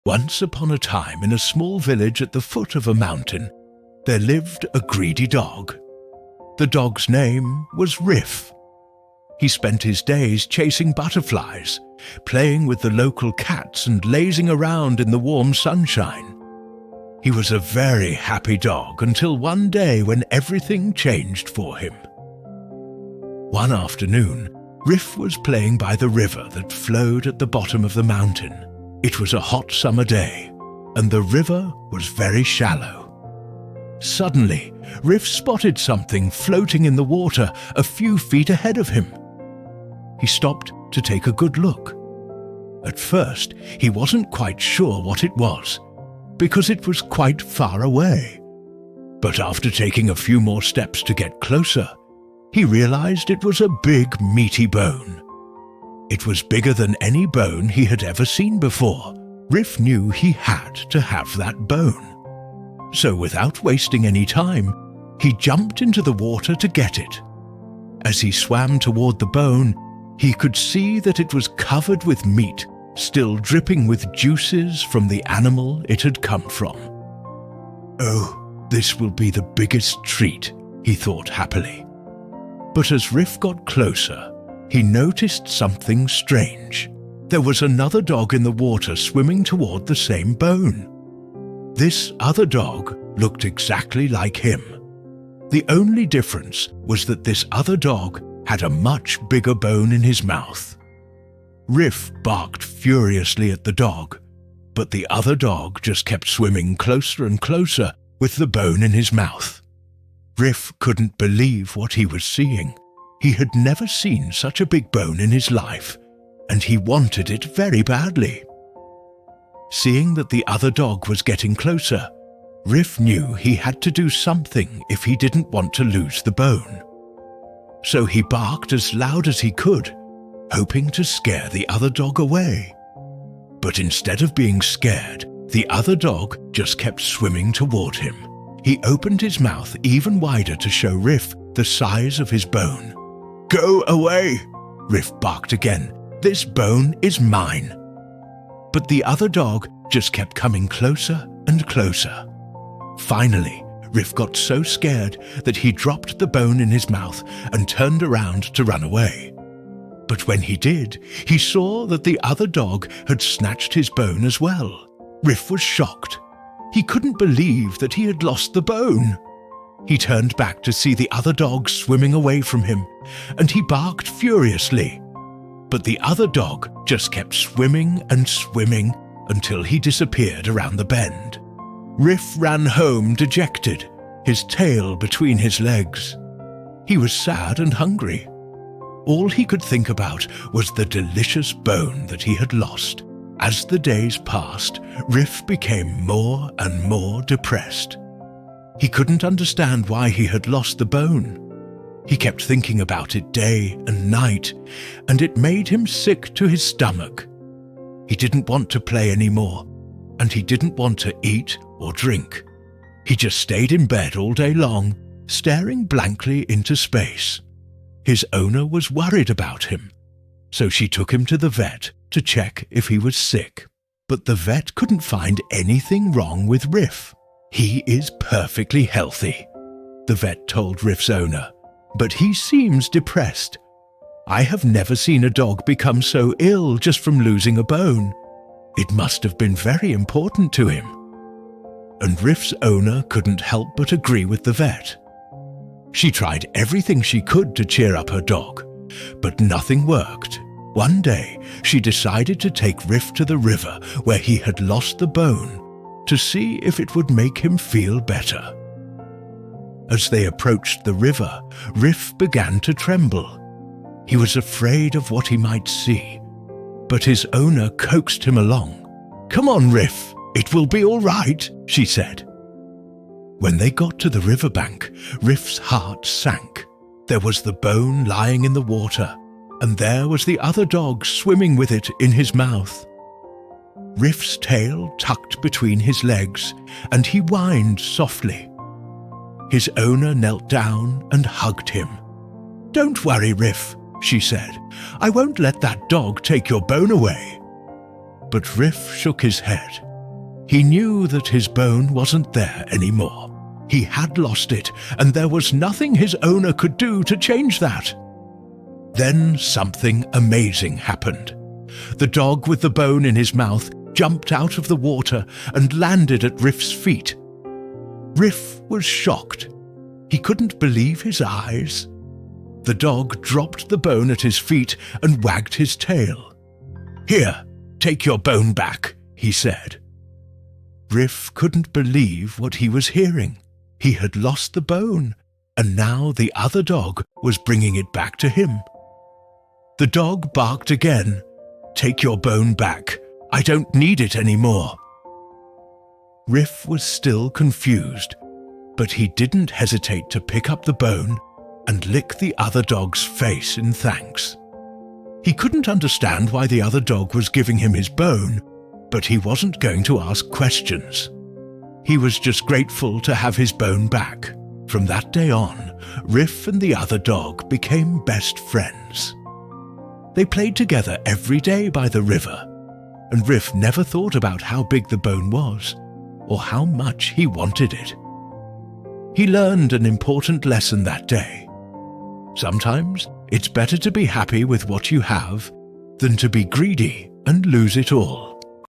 Once upon a time, in a small village at the foot of a mountain, there lived a greedy dog. The dog's name was Riff. He spent his days chasing butterflies, playing with the local cats and lazing around in the warm sunshine. He was a very happy dog until one day when everything changed for him. One afternoon, Riff was playing by the river that flowed at the bottom of the mountain. It was a hot summer day, and the river was very shallow. Suddenly, Riff spotted something floating in the water a few feet ahead of him. He stopped to take a good look. At first, he wasn't quite sure what it was, because it was quite far away. But after taking a few more steps to get closer, he realized it was a big, meaty bone. It was bigger than any bone he had ever seen before. Riff knew he had to have that bone. So without wasting any time, he jumped into the water to get it. As he swam toward the bone, he could see that it was covered with meat, still dripping with juices from the animal it had come from. "Oh, this will be the biggest treat," he thought happily. But as Riff got closer, he noticed something strange. There was another dog in the water swimming toward the same bone. This other dog looked exactly like him. The only difference was that this other dog had a much bigger bone in his mouth. Riff barked furiously at the dog, but the other dog just kept swimming closer and closer with the bone in his mouth. Riff couldn't believe what he was seeing. He had never seen such a big bone in his life, and he wanted it very badly. Seeing that the other dog was getting closer, Riff knew he had to do something if he didn't want to lose the bone. So he barked as loud as he could, hoping to scare the other dog away. But instead of being scared, the other dog just kept swimming toward him. He opened his mouth even wider to show Riff the size of his bone. "Go away!" Riff barked again. "This bone is mine." But the other dog just kept coming closer and closer. Finally, Riff got so scared that he dropped the bone in his mouth and turned around to run away. But when he did, he saw that the other dog had snatched his bone as well. Riff was shocked. He couldn't believe that he had lost the bone. He turned back to see the other dog swimming away from him, and he barked furiously. But the other dog just kept swimming and swimming until he disappeared around the bend. Riff ran home dejected, his tail between his legs. He was sad and hungry. All he could think about was the delicious bone that he had lost. As the days passed, Riff became more and more depressed. He couldn't understand why he had lost the bone. He kept thinking about it day and night, and it made him sick to his stomach. He didn't want to play anymore, and he didn't want to eat or drink. He just stayed in bed all day long, staring blankly into space. His owner was worried about him, so she took him to the vet to check if he was sick. But the vet couldn't find anything wrong with Riff. "He is perfectly healthy," the vet told Riff's owner, "but he seems depressed. I have never seen a dog become so ill just from losing a bone. It must have been very important to him." And Riff's owner couldn't help but agree with the vet. She tried everything she could to cheer up her dog, but nothing worked. One day, she decided to take Riff to the river where he had lost the bone to see if it would make him feel better. As they approached the river, Riff began to tremble. He was afraid of what he might see, but his owner coaxed him along. "Come on, Riff, it will be all right," she said. When they got to the riverbank, Riff's heart sank. There was the bone lying in the water, and there was the other dog swimming with it in his mouth. Riff's tail tucked between his legs, and he whined softly. His owner knelt down and hugged him. "Don't worry, Riff," she said. "I won't let that dog take your bone away." But Riff shook his head. He knew that his bone wasn't there anymore. He had lost it, and there was nothing his owner could do to change that. Then something amazing happened. The dog with the bone in his mouth jumped out of the water and landed at Riff's feet. Riff was shocked. He couldn't believe his eyes. The dog dropped the bone at his feet and wagged his tail. "Here, take your bone back," he said. Riff couldn't believe what he was hearing. He had lost the bone, and now the other dog was bringing it back to him. The dog barked again. "Take your bone back. I don't need it anymore." Riff was still confused, but he didn't hesitate to pick up the bone and lick the other dog's face in thanks. He couldn't understand why the other dog was giving him his bone, but he wasn't going to ask questions. He was just grateful to have his bone back. From that day on, Riff and the other dog became best friends. They played together every day by the river, and Riff never thought about how big the bone was or how much he wanted it. He learned an important lesson that day. Sometimes it's better to be happy with what you have than to be greedy and lose it all.